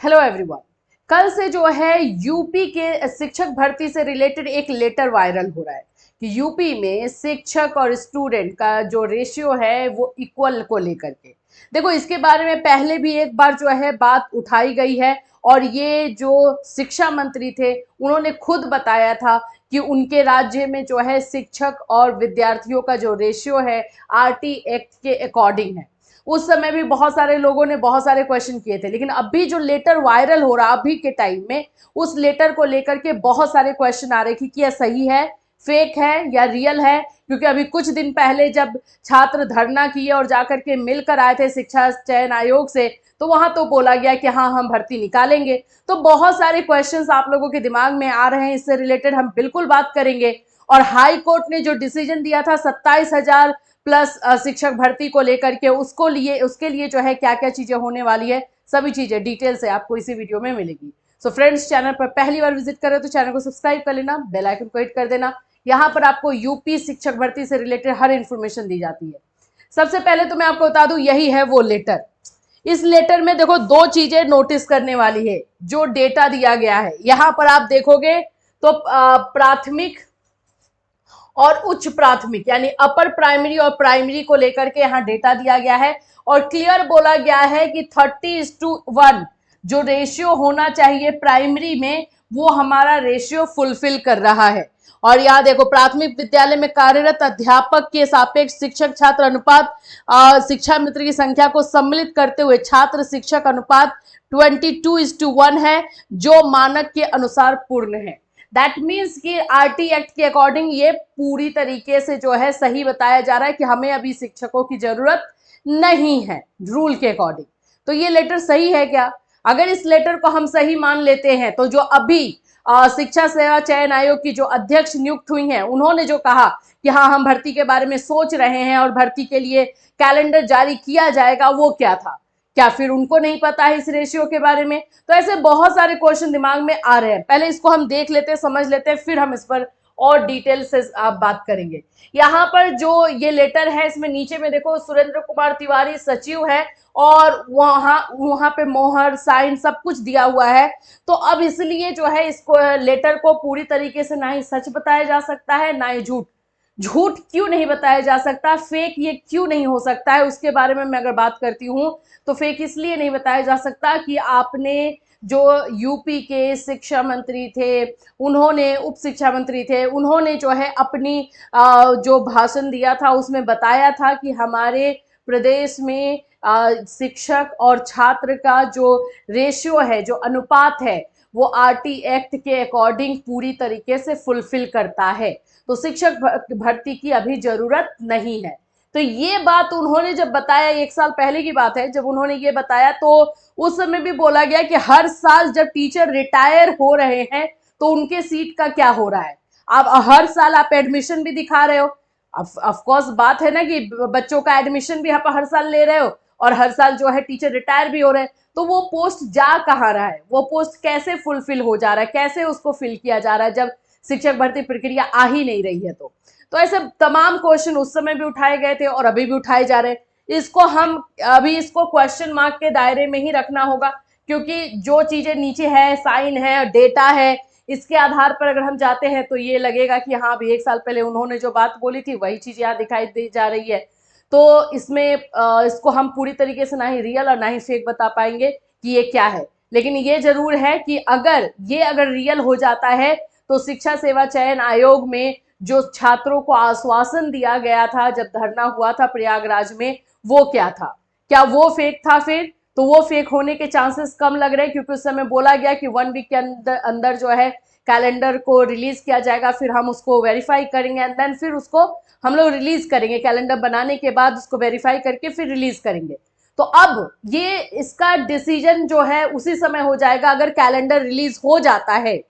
Hello everyone. कल से जो है यूपी के शिक्षक भर्ती से रिलेटेड एक लेटर वायरल हो रहा है कि यूपी में शिक्षक और स्टूडेंट का जो रेशियो है वो इक्वल को लेकर के। देखो, इसके बारे में पहले भी एक बार जो है बात उठाई गई है और ये जो शिक्षा मंत्री थे उन्होंने खुद बताया था कि उनके राज्य में जो है शिक्षक और विद्यार्थियों का जो रेशियो है आरटी एक्ट के अकॉर्डिंग है। उस समय भी बहुत सारे लोगों ने बहुत सारे क्वेश्चन किए थे, लेकिन अभी जो लेटर वायरल हो रहा अभी के टाइम में, उस लेटर को लेकर के बहुत सारे क्वेश्चन आ रहे कि यह सही है, फेक है या रियल है। क्योंकि अभी कुछ दिन पहले जब छात्र धरना किए और जाकर के मिलकर आए थे शिक्षा चयन आयोग से, तो वहां तो बोला गया कि हाँ हम भर्ती निकालेंगे। तो बहुत सारे क्वेश्चंस आप लोगों के दिमाग में आ रहे हैं, इससे रिलेटेड हम बिल्कुल बात करेंगे। और हाई कोर्ट ने जो डिसीजन दिया था 27,000 प्लस शिक्षक भर्ती को लेकर के, उसके लिए जो है क्या क्या चीजें होने वाली है, सभी चीजें डिटेल से आपको इसी वीडियो में मिलेगी। सो फ्रेंड्स, चैनल पर पहली बार विजिट कर रहे हो तो चैनल को सब्सक्राइब कर लेना, बेल आइकन को हिट कर देना। यहाँ पर आपको यूपी शिक्षक भर्ती से रिलेटेड हर इंफॉर्मेशन दी जाती है। सबसे पहले तो मैं आपको बता दूं, यही है वो लेटर। इस लेटर में देखो दो चीजें नोटिस करने वाली है। जो डेटा दिया गया है यहां पर आप देखोगे तो प्राथमिक और उच्च प्राथमिक यानी अपर प्राइमरी और प्राइमरी को लेकर के यहाँ डेटा दिया गया है और क्लियर बोला गया है कि 30:1 जो रेशियो होना चाहिए प्राइमरी में, वो हमारा रेशियो फुलफिल कर रहा है। और यहाँ देखो, प्राथमिक विद्यालय में कार्यरत अध्यापक के सापेक्ष शिक्षक छात्र अनुपात, शिक्षा मित्र की संख्या को सम्मिलित करते हुए छात्र शिक्षक अनुपात 22:1 है, जो मानक के अनुसार पूर्ण है। दैट मीन्स कि आरटी एक्ट के अकॉर्डिंग ये पूरी तरीके से जो है सही बताया जा रहा है कि हमें अभी शिक्षकों की जरूरत नहीं है रूल के अकॉर्डिंग। तो ये लेटर सही है क्या? अगर इस लेटर को हम सही मान लेते हैं तो जो अभी शिक्षा सेवा चयन आयोग की जो अध्यक्ष नियुक्त हुई हैं, उन्होंने जो कहा कि हाँ हम भर्ती के बारे में सोच रहे हैं और भर्ती के लिए कैलेंडर जारी किया जाएगा, वो क्या था? क्या फिर उनको नहीं पता है इस रेशियो के बारे में? तो ऐसे बहुत सारे क्वेश्चन दिमाग में आ रहे हैं। पहले इसको हम देख लेते हैं, समझ लेते हैं, फिर हम इस पर और डिटेल से आप बात करेंगे। यहाँ पर जो ये लेटर है, इसमें नीचे में देखो सुरेंद्र कुमार तिवारी सचिव है और वहां पे मोहर साइन सब कुछ दिया हुआ है। तो अब इसलिए जो है इसको लेटर को पूरी तरीके से ना ही सच बताया जा सकता है ना ही झूठ। झूठ क्यों नहीं बताया जा सकता, फेक ये क्यों नहीं हो सकता है, उसके बारे में मैं अगर बात करती हूँ तो फेक इसलिए नहीं बताया जा सकता कि आपने जो यूपी के शिक्षा मंत्री थे, उन्होंने उप शिक्षा मंत्री थे, उन्होंने जो है अपनी जो भाषण दिया था उसमें बताया था कि हमारे प्रदेश में शिक्षक और छात्र का जो रेशियो है, जो अनुपात है, वो आरटी एक्ट के अकॉर्डिंग पूरी तरीके से फुलफिल करता है। तो शिक्षक भर्ती की अभी जरूरत नहीं है। तो ये बात उन्होंने जब बताया, 1 साल पहले की बात है जब उन्होंने ये बताया, तो उस समय भी बोला गया कि हर साल जब टीचर रिटायर हो रहे हैं तो उनके सीट का क्या हो रहा है। आप हर साल आप एडमिशन भी दिखा रहे हो, ऑफ कोर्स बात है ना कि बच्चों का एडमिशन भी आप हर साल ले रहे हो और हर साल जो है टीचर रिटायर भी हो रहे हैं। तो वो पोस्ट जा कहाँ रहा है, वो पोस्ट कैसे फुलफिल हो जा रहा है, कैसे उसको फिल किया जा रहा है जब शिक्षक भर्ती प्रक्रिया आ ही नहीं रही है। तो ऐसे तमाम क्वेश्चन उस समय भी उठाए गए थे और अभी भी उठाए जा रहे हैं। इसको हम अभी इसको क्वेश्चन मार्क के दायरे में ही रखना होगा, क्योंकि जो चीजें नीचे है, साइन है, डेटा है, इसके आधार पर अगर हम जाते हैं तो ये लगेगा कि हाँ अभी 1 साल पहले उन्होंने जो बात बोली थी वही चीज यहाँ दिखाई दी जा रही है। तो इसमें इसको हम पूरी तरीके से ना ही रियल और ना ही फेक बता पाएंगे कि ये क्या है। लेकिन ये जरूर है कि अगर रियल हो जाता है तो शिक्षा सेवा चयन आयोग में जो छात्रों को आश्वासन दिया गया था जब धरना हुआ था प्रयागराज में, वो क्या था? क्या वो फेक था? फिर तो वो फेक होने के चांसेस कम लग रहे हैं, क्योंकि उस समय बोला गया कि 1 वीक के अंदर अंदर जो है कैलेंडर को रिलीज किया जाएगा, फिर हम उसको वेरीफाई करेंगे एंड देन फिर उसको हम लोग रिलीज करेंगे। कैलेंडर बनाने के बाद उसको वेरीफाई करके फिर रिलीज करेंगे। तो अब ये इसका डिसीजन जो है उसी समय हो जाएगा अगर कैलेंडर रिलीज हो जाता है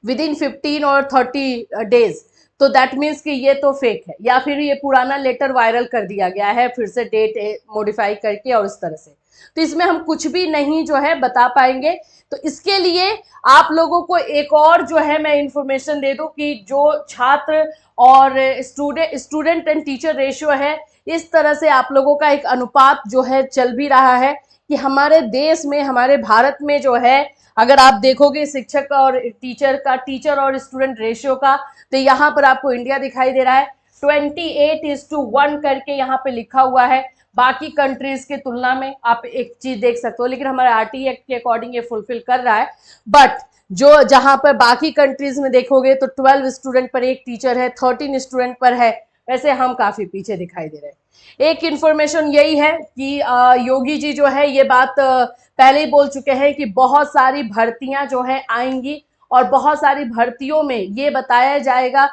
विद इन 15 और 30 डेज। तो दैट मीन्स कि ये तो फेक है, या फिर ये पुराना लेटर वायरल कर दिया गया है फिर से डेट मॉडिफाई करके और इस तरह से। तो इसमें हम कुछ भी नहीं जो है बता पाएंगे। तो इसके लिए आप लोगों को एक और जो है मैं इंफॉर्मेशन दे दूं कि जो छात्र और स्टूडेंट एंड टीचर रेशियो है, इस तरह से आप लोगों का एक अनुपात जो है चल भी रहा है कि हमारे देश में, हमारे भारत में जो है, अगर आप देखोगे शिक्षक और टीचर और स्टूडेंट रेशियो का, तो यहाँ पर आपको इंडिया दिखाई दे रहा है 28:1 करके यहाँ पे लिखा हुआ है। बाकी कंट्रीज के तुलना में आप एक चीज देख सकते हो, लेकिन हमारे आरटी एक्ट के अकॉर्डिंग ये फुलफिल कर रहा है। बट जो जहां पर बाकी कंट्रीज में देखोगे तो 12 स्टूडेंट पर एक टीचर है, 13 स्टूडेंट पर है, वैसे हम काफी पीछे दिखाई दे रहे हैं। एक इंफॉर्मेशन यही है कि योगी जी जो है ये बात पहले ही बोल चुके हैं कि बहुत सारी भर्तियां जो है आएंगी और बहुत सारी भर्तियों में ये बताया जाएगा,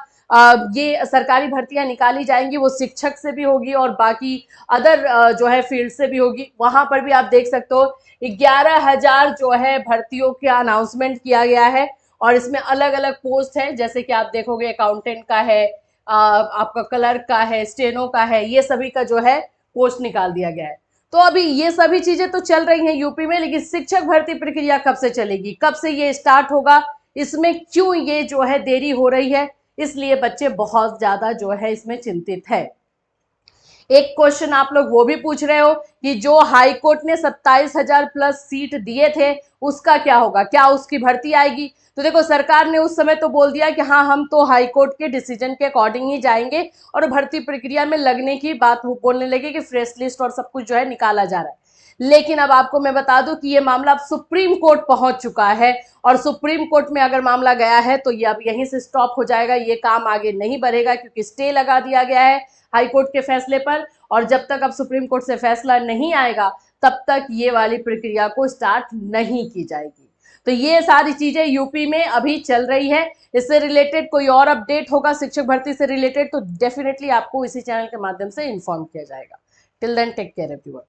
ये सरकारी भर्तियां निकाली जाएंगी, वो शिक्षक से भी होगी और बाकी अदर जो है फील्ड से भी होगी। वहां पर भी आप देख सकते हो 11,000 जो है भर्तियों का अनाउंसमेंट किया गया है और इसमें अलग अलग पोस्ट है, जैसे कि आप देखोगे अकाउंटेंट का है, आपका क्लर्क का है, स्टेनो का है, ये सभी का जो है पोस्ट निकाल दिया गया है। तो अभी ये सभी चीजें तो चल रही हैं यूपी में, लेकिन शिक्षक भर्ती प्रक्रिया कब से चलेगी, कब से ये स्टार्ट होगा, इसमें क्यों ये जो है देरी हो रही है, इसलिए बच्चे बहुत ज्यादा जो है इसमें चिंतित है। एक क्वेश्चन आप लोग वो भी पूछ रहे हो कि जो हाई कोर्ट ने 27,000 प्लस सीट दिए थे उसका क्या होगा, क्या उसकी भर्ती आएगी। तो देखो सरकार ने उस समय तो बोल दिया कि हाँ हम तो हाई कोर्ट के डिसीजन के अकॉर्डिंग ही जाएंगे और भर्ती प्रक्रिया में लगने की बात बोलने लगे कि फ्रेश लिस्ट और सब कुछ जो है निकाला जा रहा है। लेकिन अब आपको मैं बता दूं कि ये मामला अब सुप्रीम कोर्ट पहुंच चुका है और सुप्रीम कोर्ट में अगर मामला गया है तो ये अब यहीं से स्टॉप हो जाएगा, ये काम आगे नहीं बढ़ेगा क्योंकि स्टे लगा दिया गया है हाई कोर्ट के फैसले पर। और जब तक अब सुप्रीम कोर्ट से फैसला नहीं आएगा तब तक ये वाली प्रक्रिया को स्टार्ट नहीं की जाएगी। तो ये सारी चीजें यूपी में अभी चल रही है। इससे रिलेटेड कोई और अपडेट होगा शिक्षक भर्ती से रिलेटेड तो डेफिनेटली आपको इसी चैनल के माध्यम से इन्फॉर्म किया जाएगा। Till then take care everyone.